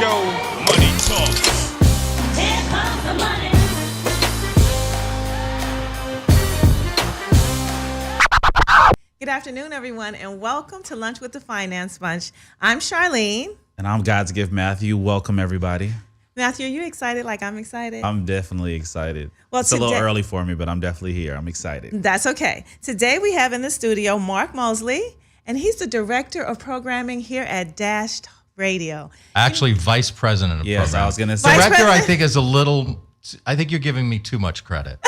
go. Money talk. Here comes the money. Good afternoon, everyone, and welcome to Lunch with the Finance Bunch. I'm Charline. And I'm God's Gift Matthew. Welcome, everybody. Matthew, are you excited like I'm excited? I'm definitely excited. Well, it's a little early for me, but I'm definitely here. I'm excited. That's okay. Today we have in the studio Mark Mosely, and he's the Director of Programming here at Dash Radio. Actually, Vice President of Yes, Programming. I was going to say. Director, I think, is a little... I think you're giving me too much credit.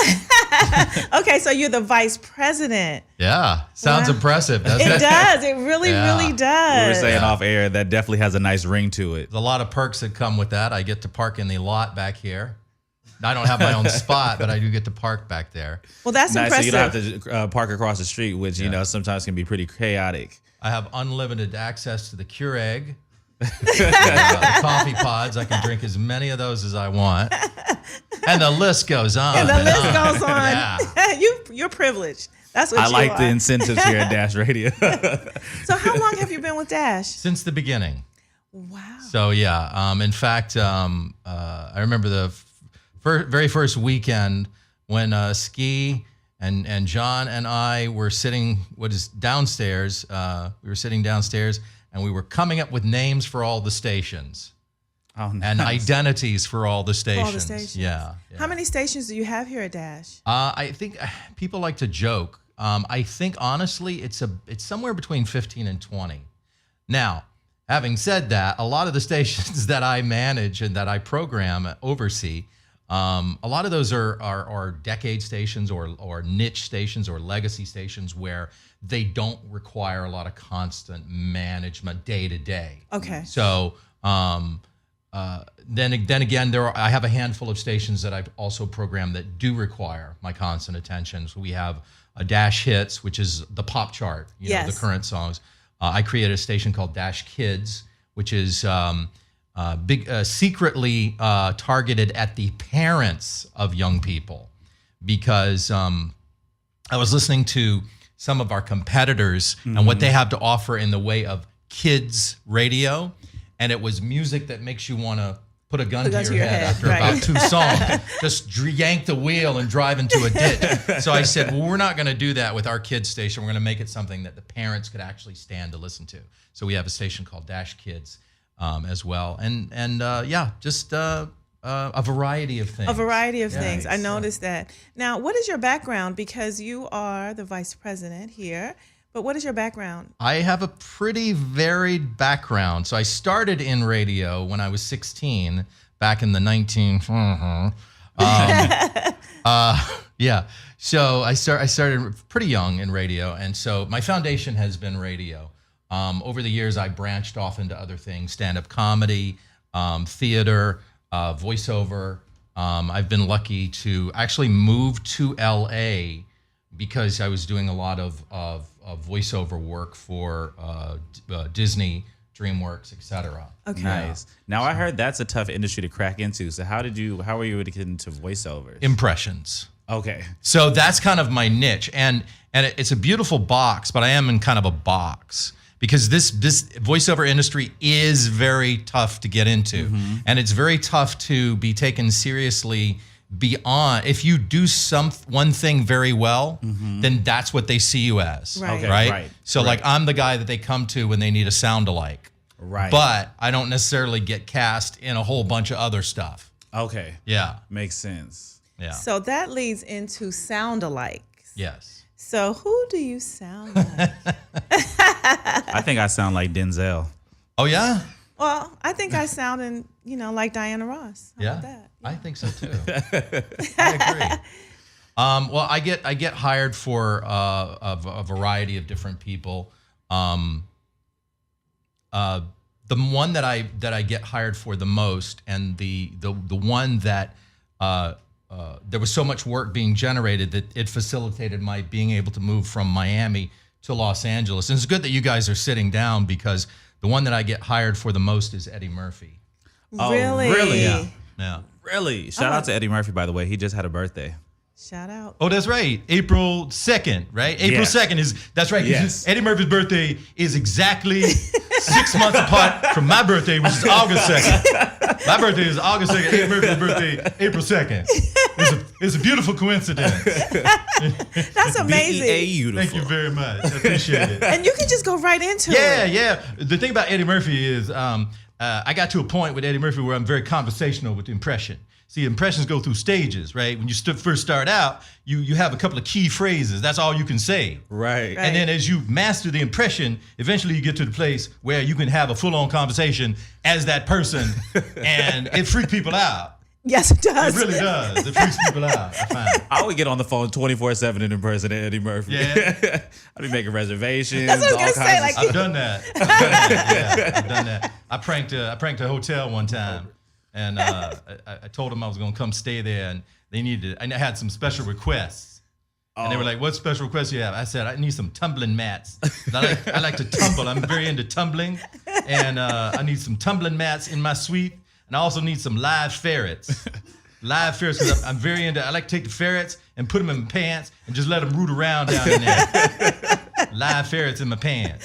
Okay, so you're the Vice President. Yeah, sounds Wow. impressive, doesn't it? It does. It really, Yeah. really We were does. saying off air, that definitely has a nice ring to it. There's a lot of perks that come with that. I get to park in the lot back here. I don't have my own spot, but I do get to park back there. Well, that's Nice, so impressive. you don't have to park across the street, which, you Yeah. know, sometimes can be pretty chaotic. I have unlimited access to the Keurig, the coffee pods. I can drink as many of those as I want. And the list goes on. and the list goes on. Yeah. You're privileged. That's what I you like are. the incentives here at Dash Radio. So how long have you been with Dash? Since the beginning. Wow. So yeah, in fact, I remember the very first weekend when Ski and John and I were sitting downstairs. We were sitting downstairs and we were coming up with names for all the stations Oh, and nice. identities for all the stations. All the stations. Yeah. How many stations do you have here at Dash? I think people like to joke. I think honestly, it's somewhere between 15 and 20. Now, having said that, a lot of the stations that I manage and that I program, oversee, a lot of those are decade stations or niche stations or legacy stations where they don't require a lot of constant management day to day. Okay. So then again, I have a handful of stations that I've also programmed that do require my constant attention. So we have a Dash Hits, which is the pop chart, you know, Yes. the current songs. I created a station called Dash Kids, which is secretly targeted at the parents of young people, because I was listening to some of our competitors and what they have to offer in the way of kids radio, and it was music that makes you want to put a gun to your head after right. about 2 songs. Just yank the wheel and drive into a ditch. So I said, well, we're not going to do that with our kids station. We're going to make it something that the parents could actually stand to listen to. So we have a station called Dash Kids as well. And just a variety of things. A variety of Yeah. things. I noticed that. Now, what is your background? Because you are the vice president here, but what is your background? I have a pretty varied background. So I started in radio when I was 16, back in the 19... yeah. So I started pretty young in radio, and so my foundation has been radio. Over the years, I branched off into other things: stand-up comedy, theater, voiceover. I've been lucky to actually move to LA because I was doing a lot of voiceover work for Disney, DreamWorks, etc. Okay. Nice. Now, I heard that's a tough industry to crack into. So how were you able to get into voiceovers? Impressions. Okay. So that's kind of my niche, and it's a beautiful box, but I am in kind of a box because this voiceover industry is very tough to get into, and it's very tough to be taken seriously beyond. If you do one thing very well, then that's what they see you as, Right. Okay, right, So right. like I'm the guy that they come to when they need a sound-alike, Right. but I don't necessarily get cast in a whole bunch of other stuff. Okay. Yeah, Makes sense. yeah, So that leads into sound-alikes. yes. So who do you sound like? I think I sound like Denzel. Oh yeah. Well, I think I sound like Diana Ross. How about that? I think so too. I agree. Well, I get hired for a variety of different people. The one that I get hired for the most, and the one that there was so much work being generated that it facilitated my being able to move from Miami to Los Angeles. And it's good that you guys are sitting down because the one that I get hired for the most is Eddie Murphy. Oh, Really? really? Yeah. Really? Shout out to Eddie Murphy, by the way. He just had a birthday. Shout out. Oh, that's right. April 2nd, right? April Yes. 2nd that's right. 'Cause Yes. Eddie Murphy's birthday is exactly 6 months apart from my birthday, which is August 2nd. My birthday is August 2nd. Eddie Murphy's birthday, April 2nd. It's a beautiful coincidence. That's amazing. Beautiful. Thank you very much. I appreciate it. And you can just go right into Yeah, it. yeah. The thing about Eddie Murphy is I got to a point with Eddie Murphy where I'm very conversational with the impression. See, impressions go through stages, right? When you first start out, you have a couple of key phrases. That's all you can say. Right. And then as you master the impression, eventually you get to the place where you can have a full-on conversation as that person, and it freaks people out. Yes, it does. It really does. It freaks people out, I find. I would get on the phone 24/7 and impersonate Eddie Murphy. Yeah. I'd be making reservations. That's what I was all gonna say, kinds of like- I've done that. Yeah, I've done that. I pranked a hotel one time, and I told them I was gonna come stay there, and I had some special requests. And they were like, "What special requests you have?" I said, "I need some tumbling mats. I like to tumble. I'm very into tumbling, and I need some tumbling mats in my suite, and I also need some live ferrets. Live ferrets, because I'm very into. I like to take the ferrets and put them in my pants and just let them root around down in there. Live ferrets in my pants.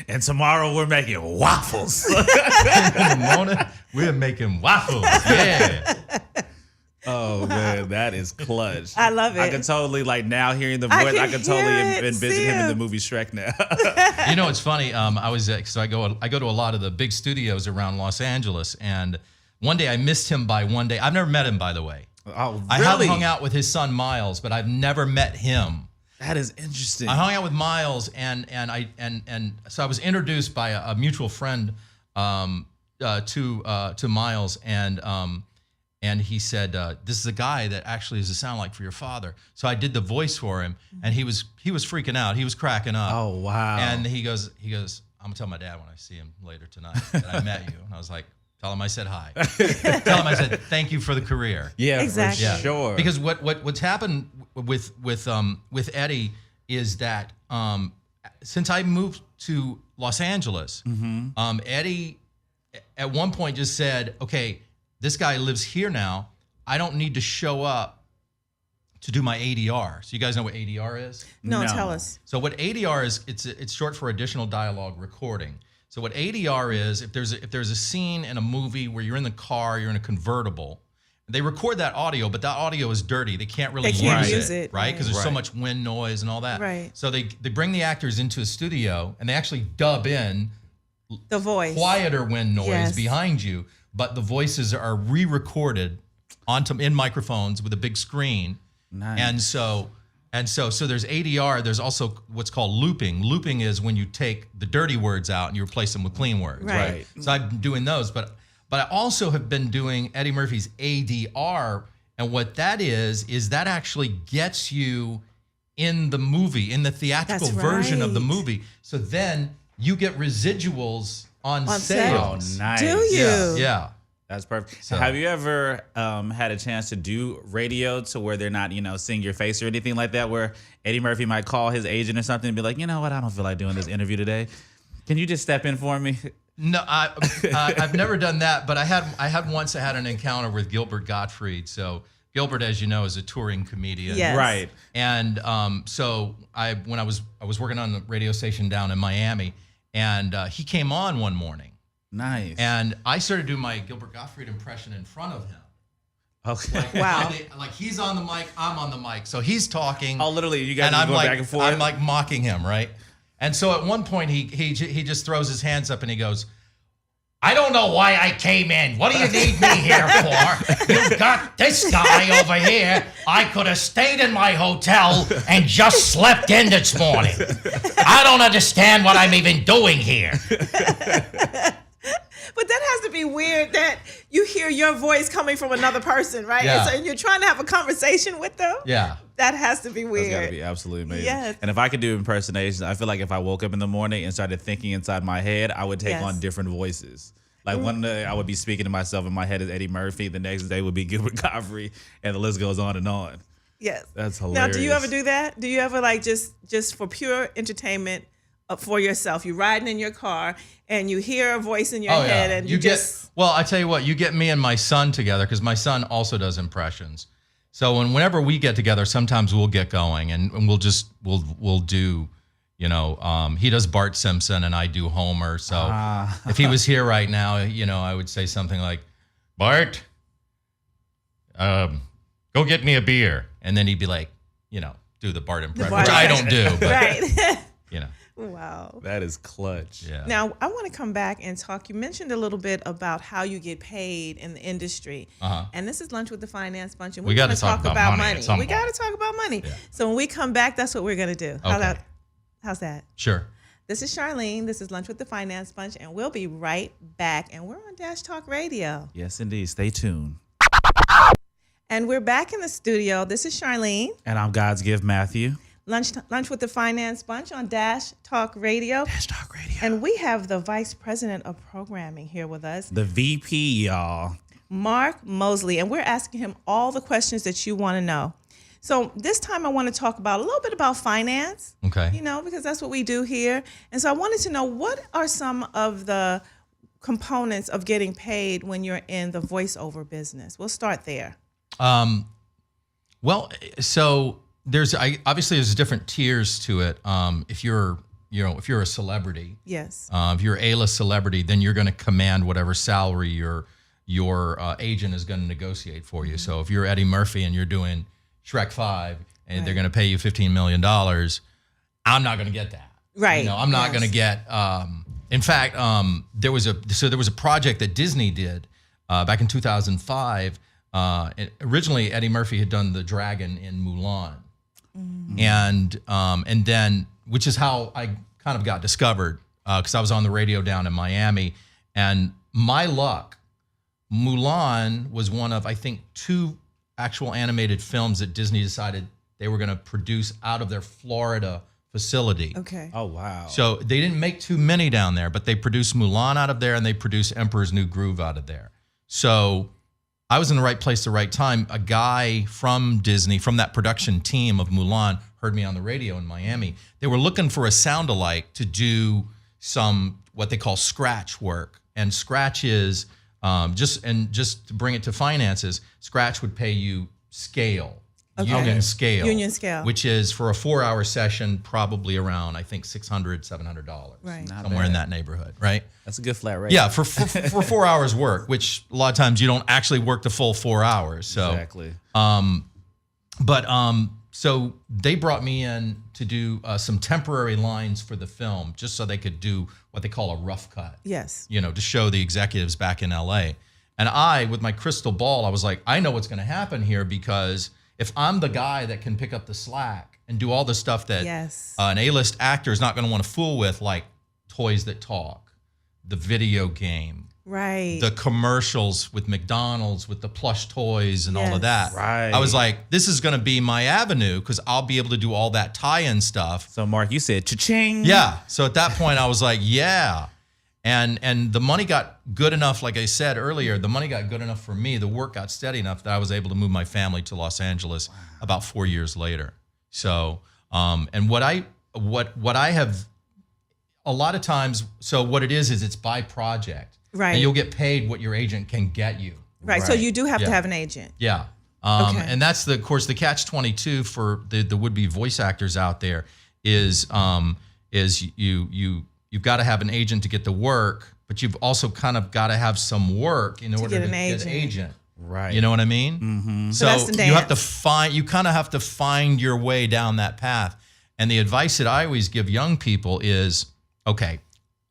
And tomorrow we're making waffles. In the morning, we're making waffles. Yeah." Oh man, that is clutch. I love it. I can totally now hearing the I voice. can I can totally hear it, envision see him in the him. movie Shrek now. You know, it's funny. I was so I go to a lot of the big studios around Los Angeles, and one day I missed him by one day. I've never met him, by the way. Oh, I have really? hung out with his son Miles, but I've never met him. That is interesting. I hung out with Miles, and so I was introduced by a mutual friend to Miles, and he said, "This is a guy that actually is a sound like for your father." So I did the voice for him, and he was freaking out. He was cracking up. Oh wow. And he goes, "I'm gonna tell my dad when I see him later tonight that I met you." And I was like, "Tell him I said hi. Tell him I said thank you for the career." Yeah, Exactly. for Yeah. sure. Because what's happened with Eddie is that since I moved to Los Angeles, Eddie at one point just said, "Okay, this guy lives here now. I don't need to show up to do my ADR." So you guys know what ADR is? No, No. tell us. So what ADR is, it's short for additional dialogue recording. So what ADR is, if there's a scene in a movie where you're in the car, you're in a convertible, they record that audio, but that audio is dirty. They can't really They can't use use it, it, right? Because there's so Right. much wind noise and all that. Right. So they bring the actors into a studio and they actually dub in The voice. quieter wind noise Yes. behind you, but the voices are re-recorded in microphones with a big screen. Nice. And so there's ADR. There's also what's called looping. Looping is when you take the dirty words out and you replace them with clean words. Right. So I've been doing those, but I also have been doing Eddie Murphy's ADR, and what that is that actually gets you in the movie, in the theatrical That's version of the right. movie. So then you get residuals on set. sales. Oh, nice. Do you? Yeah. That's perfect. So- Have you ever had a chance to do radio to where they're not, seeing your face or anything like that, where Eddie Murphy might call his agent or something and be like, "You know what? I don't feel like doing this interview today. Can you just step in for me?" No, I've never done that, but I had once an encounter with Gilbert Gottfried. So Gilbert, as you know, is a touring comedian. Yes. Right. And so when I was working on the radio station down in Miami, and he came on one morning, Nice. and I started doing my Gilbert Gottfried impression in front of him. Okay. Wow. Like he's on the mic, I'm on the mic, so he's talking. Oh, literally, you guys and are I'm going like, back and forth. I'm like mocking him, right? And so at one point he just throws his hands up and he goes, "I don't know why I came in. What do you need me here for? You've got this guy over here. I could have stayed in my hotel and just slept in this morning. I don't understand what I'm even doing here." But that has to be weird that you hear your voice coming from another person, right? Yeah. And you're trying to have a conversation with them. Yeah. That has to be That's weird. gotta be absolutely amazing. Yes. And if I could do impersonations, I feel like if I woke up in the morning and started thinking inside my head, I would take Yes. on different voices. Like one day I would be speaking to myself in my head as Eddie Murphy. The next day would be Gilbert Gottfried, and the list goes on and on. Yes. That's Now, hilarious. do you ever do that? Do you ever just for pure entertainment for yourself? You riding in your car and you hear a voice in your head and you just well, I tell you what, you get me and my son together because my son also does impressions. So whenever we get together, sometimes we'll get going and we'll do, he does Bart Simpson and I do Homer. So if he was here right now, I would say something like, Bart, go get me a beer. And then he'd be like, do the Bart impression, which I don't do, but Right. Wow. That is clutch. Yeah. Now, I want to come back and talk. You mentioned a little bit about how you get paid in the industry. And this is Lunch with the Finance Bunch. And we got to talk about money. We got to talk about money. Yeah. So when we come back, that's what we're going to do. Okay. How's that? Sure. This is Charline. This is Lunch with the Finance Bunch. And we'll be right back. And we're on Dash Talk Radio. Yes, indeed. Stay tuned. And we're back in the studio. This is Charline. And I'm God's Gift Matthew. Lunch with the Finance Bunch on Dash Talk Radio. Dash Talk Radio. And we have the Vice President of Programming here with us, The VP, y'all. Mark Mosely. And we're asking him all the questions that you want to know. So this time I want to talk about a little bit about finance. Okay. Because that's what we do here. And so I wanted to know, what are some of the components of getting paid when you're in the voiceover business? We'll start there. Well, so obviously there's different tiers to it. If you're a celebrity, Yes. if you're a A-list celebrity, then you're going to command whatever salary your agent is going to negotiate for you. So if you're Eddie Murphy and you're doing Shrek 5 and they're going to pay you $15 million, I'm not going to get that. Right. I'm not going to get. In fact, there was a project that Disney did back in 2005. Originally, Eddie Murphy had done the dragon in Mulan. And then, which is how I kind of got discovered, because I was on the radio down in Miami, and my luck, Mulan was one of, I think, 2 actual animated films that Disney decided they were going to produce out of their Florida facility. Okay. Oh, wow. So they didn't make too many down there, but they produced Mulan out of there and they produced Emperor's New Groove out of there. So I was in the right place at the right time. A guy from Disney, from that production team of Mulan, heard me on the radio in Miami. They were looking for a sound-alike to do some what they call scratch work. And scratch is, just to bring it to finances, scratch would pay you scale. Okay. Union scale. Which Which is for a 4-hour session, probably around, I think, $600, $700. Right. Somewhere in that neighborhood, right? That's a good flat rate. Yeah, for 4 hours work, which a lot of times you don't actually work the full 4 hours. So, Exactly. So they brought me in to do some temporary lines for the film, just so they could do what they call a rough cut. Yes. To show the executives back in LA. And I, with my crystal ball, I was like, I know what's going to happen here, because if I'm the guy that can pick up the slack and do all the stuff that an A-list actor is not going to want to fool with, like Toys That Talk, the video game, Right. the commercials with McDonald's, with the plush toys and all of that. Right. I was like, this is going to be my avenue, because I'll be able to do all that tie-in stuff. So, Mark, you said cha-ching. Yeah. So at that point, I was like, yeah. And the money got good enough, like I said earlier, the money got good enough for me. The work got steady enough that I was able to move my family to Los Angeles about 4 years later. So, and what I have a lot of times, so what it is it's by project. Right. And you'll get paid what your agent can get you. Right. So you do have to have an agent. Yeah. Okay. And that's of course, the catch-22 for the would-be voice actors out there is you've got to have an agent to get the work, but you've also kind of got to have some work in order to get an agent. Right. You know what I mean? Mm-hmm. So that's the dance. you kind of have to find your way down that path. And the advice that I always give young people is, okay,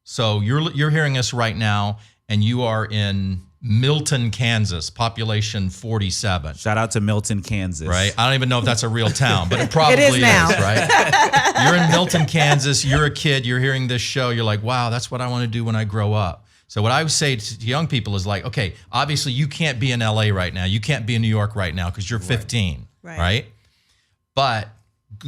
so you're hearing us right now, and you are in Milton, Kansas, population 47. Shout out to Milton, Kansas. Right? I don't even know if that's a real town, but it probably It is now. right? You're in Milton, Kansas. You're a kid. You're hearing this show. You're like, wow, that's what I want to do when I grow up. So what I would say to young people is like, okay, obviously you can't be in LA right now. You can't be in New York right now because you're 15, right? But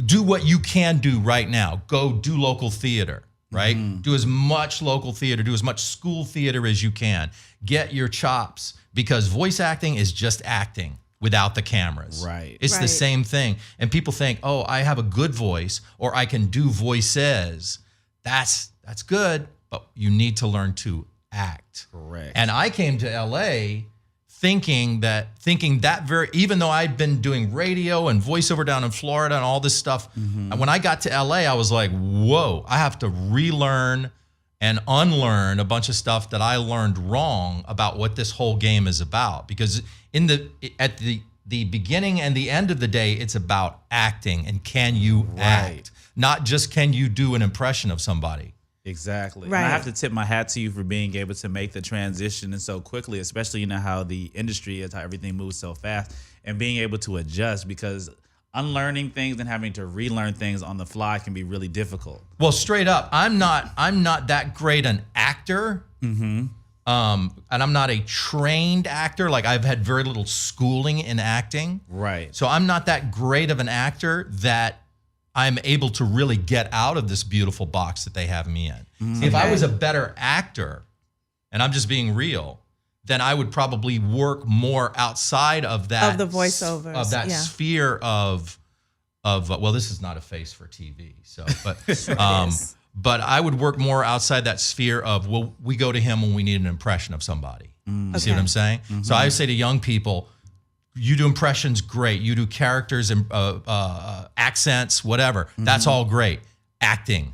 do what you can do right now. Go do local theater, right? Mm-hmm. Do as much local theater, do as much school theater as you can. Get your chops, because voice acting is just acting without the cameras. Right. It's the same thing. And people think, oh, I have a good voice, or I can do voices. That's good, but you need to learn to act. Correct. And I came to LA thinking that even though I'd been doing radio and voiceover down in Florida and all this stuff, and when I got to LA, I was like, whoa, I have to relearn and unlearn a bunch of stuff that I learned wrong about what this whole game is about. Because at the beginning and the end of the day, it's about acting and can you act, not just can you do an impression of somebody. Exactly. Right. And I have to tip my hat to you for being able to make the transition and so quickly, especially how the industry is, how everything moves so fast, and being able to adjust, because unlearning things and having to relearn things on the fly can be really difficult. Well, straight up, I'm not that great an actor. And I'm not a trained actor. Like, I've had very little schooling in acting. Right. So I'm not that great of an actor that I'm able to really get out of this beautiful box that they have me in. See, if I was a better actor, and I'm just being real, then I would probably work more outside of that. Of the voiceovers. Of that sphere of well, this is not a face for TV. So, but, but I would work more outside that sphere of, well, we go to him when we need an impression of somebody. You see what I'm saying? So I say to young people, you do impressions, great. You do characters and accents, whatever. That's all great. Acting.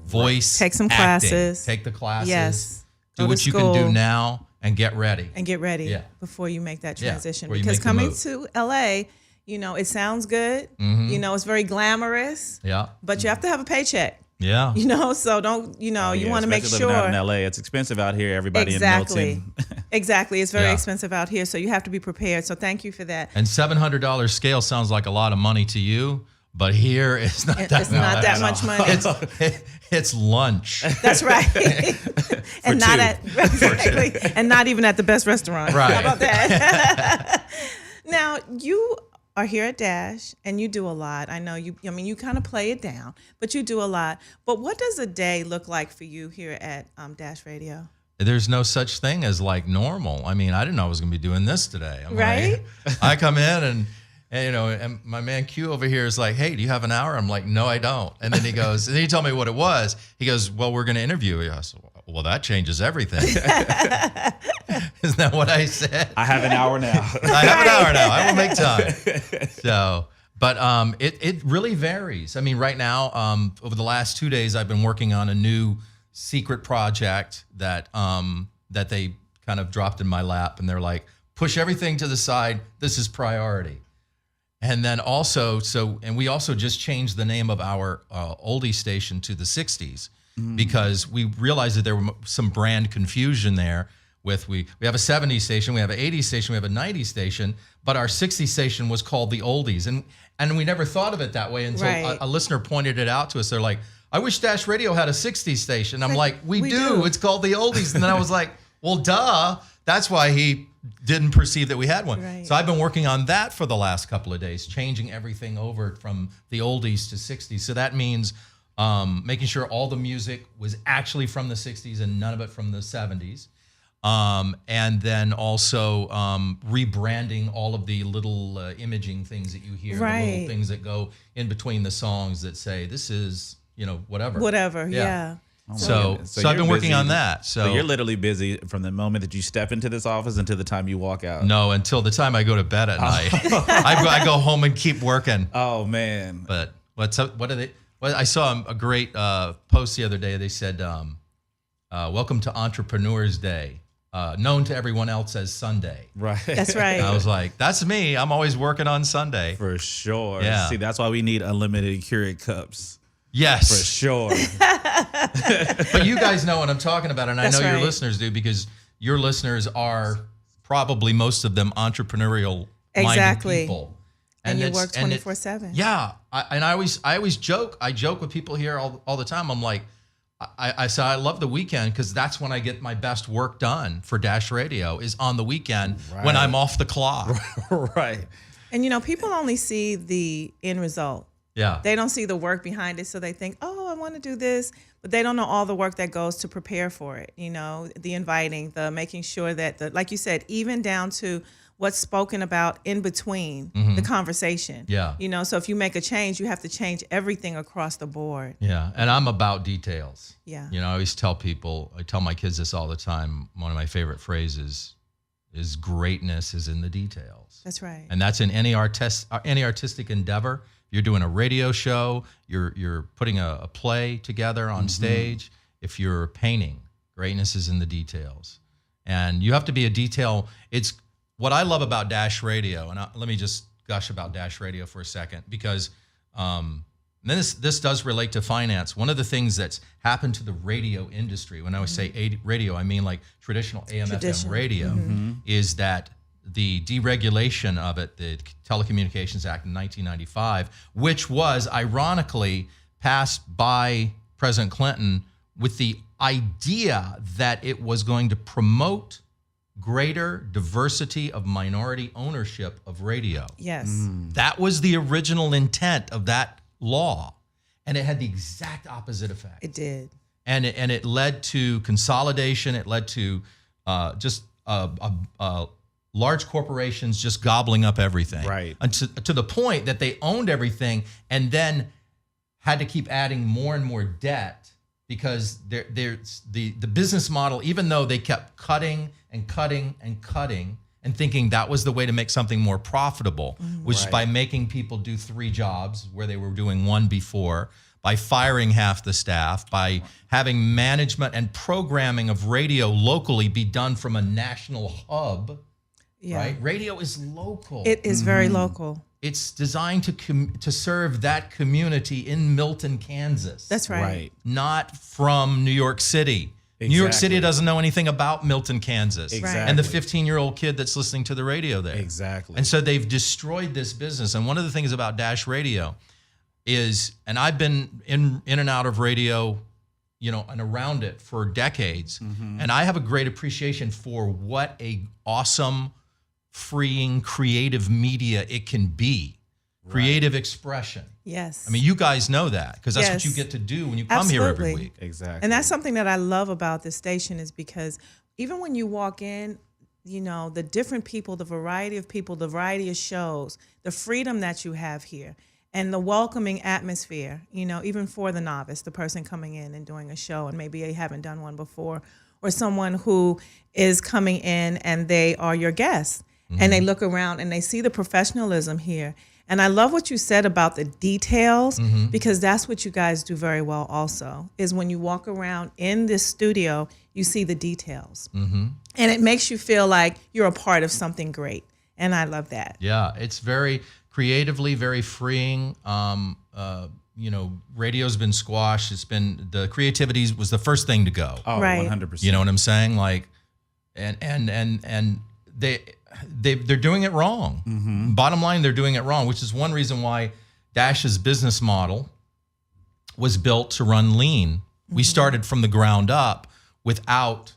Voice. Take some acting. classes. Take the classes. Yes. Do Go what to you can school. do now and get ready. Before you make that transition. before you Because make the coming move. to LA, it sounds good. It's very glamorous. Yeah. But you have to have a paycheck. Yeah. So don't, you want to make especially sure. living out in LA, it's expensive out here. Everybody Exactly. in Milton. Exactly. It's very Yeah. expensive out here. So you have to be prepared. So thank you for that. And $700 scale sounds like a lot of money to you, but here it's not that It's not that much money. It's lunch. That's right. And not and not even at the best restaurant. Right. How about that? Now, you are here at Dash and you do a lot. I know you kind of play it down, but you do a lot. But what does a day look like for you here at Dash Radio? There's no such thing as like normal. I mean, I didn't know I was going to be doing this today. Right? I come in and my man Q over here is like, hey, do you have an hour? I'm like, no, I don't. And then he goes, and he told me what it was. He goes, well, we're going to interview you. I said, well, that changes everything. Isn't that what I said? I have an hour now. I have an hour now. I will make time. So, but it really varies. I mean, right now, over the last 2 days, I've been working on a new secret project that they kind of dropped in my lap, and they're like, push everything to the side. This is priority. And then also, we also just changed the name of our oldie station to the 60s because we realized that there was some brand confusion there. We have a 70s station, we have an 80s station, we have a 90s station, but our 60s station was called the Oldies. And we never thought of it that way until a listener pointed it out to us. They're like, I wish Dash Radio had a 60s station. I'm like, we do. It's called the Oldies. And then I was like, well, duh. That's why he didn't perceive that we had one. Right. So I've been working on that for the last couple of days, changing everything over from the oldies to 60s. So that means making sure all the music was actually from the 60s and none of it from the 70s. And then also rebranding all of the little imaging things that you hear, the little things that go in between the songs that say, this is, whatever. Whatever, yeah. Oh so I've been working on that. So you're literally busy from the moment that you step into this office until the time you walk out. No, until the time I go to bed at night. I go home and keep working. Oh man! But what are they? Well, I saw a great post the other day. They said, "Welcome to Entrepreneurs Day, known to everyone else as Sunday." Right. That's right. And I was like, "That's me. I'm always working on Sunday." For sure. Yeah. See, that's why we need unlimited Keurig cups. Yes. For sure. But you guys know what I'm talking about, and That's I know your right. listeners do because your listeners are probably most of them entrepreneurial minded people. And you it's- work and it- 24/7. Yeah, I always joke. I joke with people here all the time. I'm like, I say I love the weekend because that's when I get my best work done for Dash Radio is on the weekend when I'm off the clock. Right. And people only see the end result. Yeah. They don't see the work behind it, so they think, oh, I want to do this, but they don't know all the work that goes to prepare for it. The inviting, the making sure that, like you said, even down to what's spoken about in between the conversation. Yeah. So if you make a change, you have to change everything across the board. Yeah, and I'm about details. Yeah. I always tell people, I tell my kids this all the time. One of my favorite phrases is greatness is in the details. That's right. And that's in any artistic endeavor. You're doing a radio show, you're putting a play together on stage. If you're painting, greatness is in the details. And you have to be a detail. It's what I love about Dash Radio, and let me just gush about Dash Radio for a second, because then this does relate to finance. One of the things that's happened to the radio industry, when I say radio, I mean like traditional AM/FM radio, is that the deregulation of it, the Telecommunications Act in 1995, which was ironically passed by President Clinton with the idea that it was going to promote greater diversity of minority ownership of radio. Yes. That was the original intent of that law, and it had the exact opposite effect. It did. And it led to consolidation. It led to just large corporations just gobbling up everything. Right. And to the point that they owned everything and then had to keep adding more and more debt, because the business model, even though they kept cutting and cutting and cutting and thinking that was the way to make something more profitable, which is by making people do 3 jobs where they were doing 1 before, by firing half the staff, by having management and programming of radio locally be done from a national hub. Yeah. Right? Radio is local. It is very local. It's designed to serve that community in Milton, Kansas. That's right. Right. Not from New York City. New York City doesn't know anything about Milton, Kansas. Exactly. And the 15-year-old kid that's listening to the radio there. Exactly. And so they've destroyed this business. And one of the things about Dash Radio is, and I've been in and out of radio, and around it for decades. And I have a great appreciation for what a awesome, freeing, creative media it can be. Creative expression. Yes. I mean, you guys know that, because that's what Yes. you get to do when you come here every Absolutely. week. Exactly. And that's something that I love about this station, is because even when you walk in, the different people, the variety of people, the variety of shows, the freedom that you have here, and the welcoming atmosphere, even for the novice, the person coming in and doing a show and maybe they haven't done one before, or someone who is coming in and they are your guests and they look around and they see the professionalism here. And I love what you said about the details, because that's what you guys do very well also, is when you walk around in this studio, you see the details. And it makes you feel like you're a part of something great. And I love that. Yeah, it's very creatively, very freeing. Radio's been squashed. It's been, the creativity was the first thing to go. Oh, Right. 100%. You know what I'm saying? Like, and they're doing it wrong. Bottom line, they're doing it wrong, which is one reason why Dash's business model was built to run lean. We started from the ground up without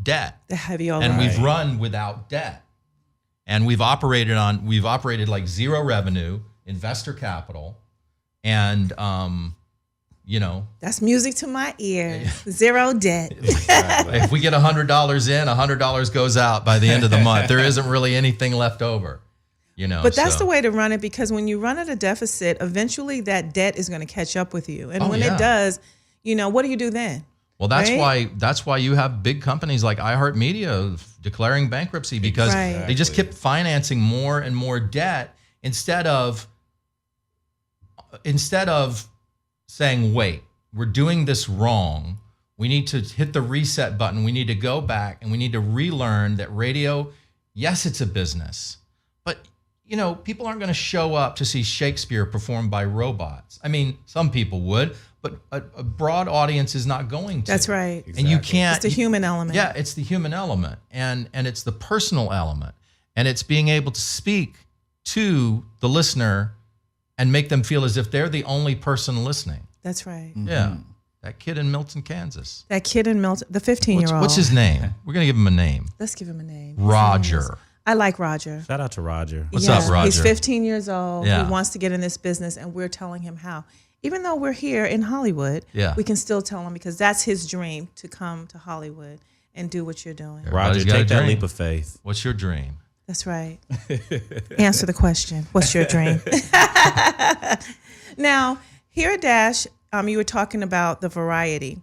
debt, The heavy and overhead. we've run without debt, and we've operated like zero revenue, investor capital, and That's music to my ears. Zero debt. if we get $100 in, $100 goes out by the end of the month. There isn't really anything left over, But that's so. the way to run it, because when you run at a deficit, eventually that debt is going to catch up with you. And when yeah. it does, what do you do then? Well, that's right? why you have big companies like iHeartMedia declaring bankruptcy, because Right. they just kept financing more and more debt instead of saying, wait, we're doing this wrong. We need to hit the reset button. We need to go back and we need to relearn that radio, yes, it's a business, but people aren't going to show up to see Shakespeare performed by robots. I mean, some people would, but a broad audience is not going to. That's right. And you can't. It's the human element. Yeah, it's the human element, and it's the personal element, and it's being able to speak to the listener and make them feel as if they're the only person listening. That's right. Yeah, that kid in Milton, Kansas. That kid in Milton, the 15-year-old. What's his name? We're gonna give him a name. Let's give him a name. His Roger. name is- I like Roger. Shout out to Roger. What's up, Roger? He's 15 years old. Yeah. He wants to get in this business, and we're telling him how. Even though we're here in Hollywood, Yeah. we can still tell him, because that's his dream, to come to Hollywood and do what you're doing. Roger, Everybody's got a take that dream. leap of faith. What's your dream? That's right. Answer the question. What's your dream? Now, here at Dash, you were talking about the variety.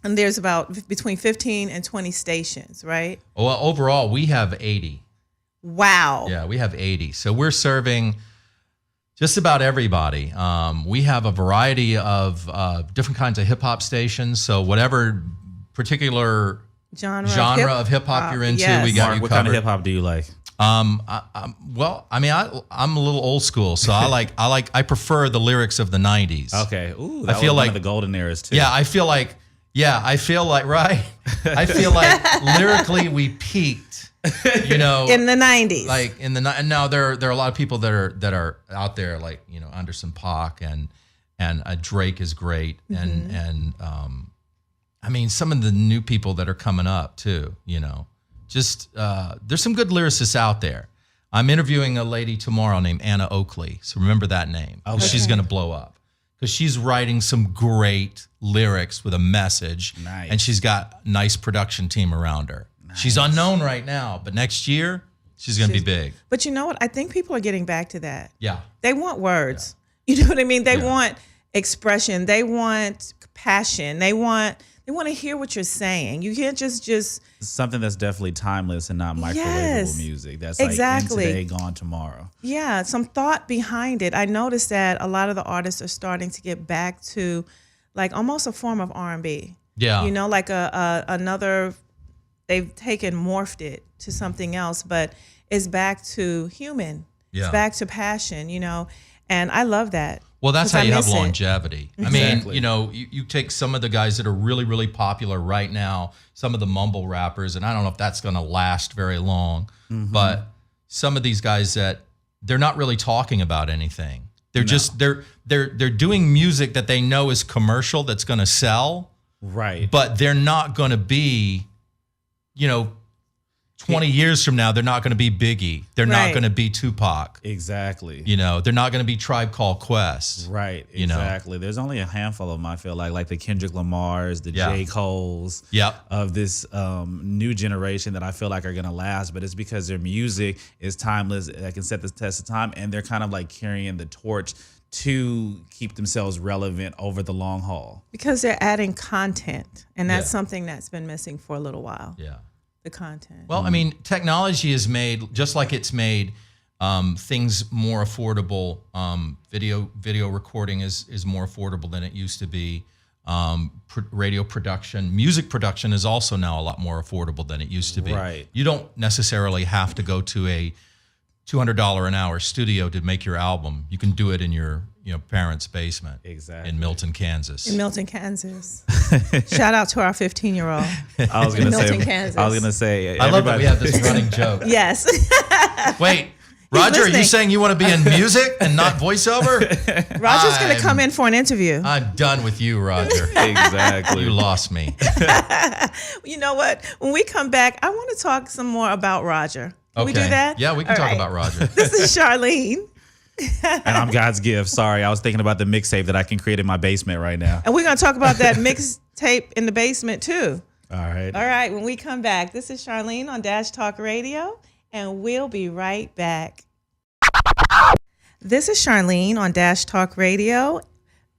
And there's about between 15 and 20 stations, right? Well, overall, we have 80. Wow. Yeah, we have 80. So we're serving just about everybody. We have a variety of different kinds of hip hop stations. So whatever particular genre of hip hop you're into, yes. we got Mark, you what covered. kind of hip hop do you like? I'm a little old school, so I prefer the lyrics of the 90s. Okay. Ooh, that I feel was like one of the golden eras too. Yeah, I feel like right. I feel like lyrically we peaked, in the 90s. like in the and now there are a lot of people that are out there, like Anderson .Paak and Drake is great, and I mean some of the new people that are coming up too. Just there's some good lyricists out there. I'm interviewing a lady tomorrow named Anna Oakley, so remember that name. Okay. She's gonna blow up because she's writing some great lyrics with a message, Nice. and she's got a nice production team around her. Nice. She's unknown right now, but next year she's gonna be big. But you know what? I think people are getting back to that. Yeah. They want words. You know what I mean? They Yeah. want expression. They want passion. They want to hear what you're saying. You can't just Something that's definitely timeless and not microwavable Yes. music. That's Exactly. like in today, gone tomorrow. yeah, some thought behind it. I noticed that a lot of the artists are starting to get back to like almost a form of R&B. Yeah. Like another, they've morphed it to something else, but it's back to human. Yeah. It's back to passion, and I love that. Well, that's 'Cause how I you have miss it. longevity. Exactly. I mean, you take some of the guys that are really, really popular right now, some of the mumble rappers, and I don't know if that's going to last very long, but some of these guys that they're not really talking about anything. They're just they're doing music that they know is commercial, that's going to sell, Right. but they're not going to be, 20 years from now, they're not going to be Biggie. They're not Right. going to be Tupac. Exactly. They're not going to be Tribe Called Quest. Right. You know. Exactly. There's only a handful of them, I feel like the Kendrick Lamars, the Yeah. J. Coles Yep. of this new generation that I feel like are going to last. But it's because their music is timeless, that can set the test of time, and they're kind of like carrying the torch to keep themselves relevant over the long haul. Because they're adding content, and that's Yeah. something that's been missing for a little while. Yeah. The content. Well, I mean, technology has made, just like it's made things more affordable. Video recording is more affordable than it used to be. Radio production, music production is also now a lot more affordable than it used to be. Right. You don't necessarily have to go to a $200 an hour studio to make your album. You can do it in your parents' basement. Exactly. In Milton, Kansas. In Milton, Kansas. Shout out to our 15-year-old. I was gonna Milton, say. Kansas. I was gonna say. I love that we have this running joke. Yes. Wait, Roger, are you listening. saying you want to be in music and not voiceover? Roger's going to come in for an interview. I'm done with you, Roger. Exactly. You lost me. You know what? When we come back, I want to talk some more about Roger. Can we do that? Yeah, we can All talk right. about Roger. This is Charlene, And I'm God's gift. Sorry, I was thinking about the mixtape that I can create in my basement right now. and we're going to talk about that mixtape in the basement too. All right. All right, when we come back, this is Charlene on Dash Talk Radio, and we'll be right back. This is Charlene on Dash Talk Radio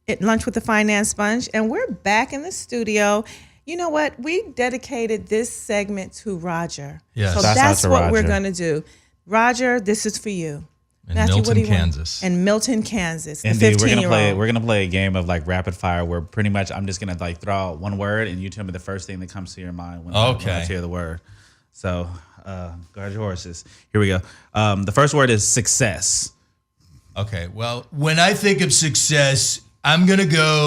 at Lunch with the Finance Sponge, and we're back in the studio. You know what? We dedicated this segment to Roger. Yes. So Shouts out that's to what we're Roger. going to do. Roger, this is for you. In Matthew, what Milton, do you want? Kansas. In Milton, Kansas. The Indeed, we're 15-year-old. gonna play a game of like rapid fire where pretty much I'm just gonna like throw out one word and you tell me the first thing that comes to your mind when I hear the word. So guard your horses. Here we go. The first word is success. Okay, well, when I think of success, I'm going to go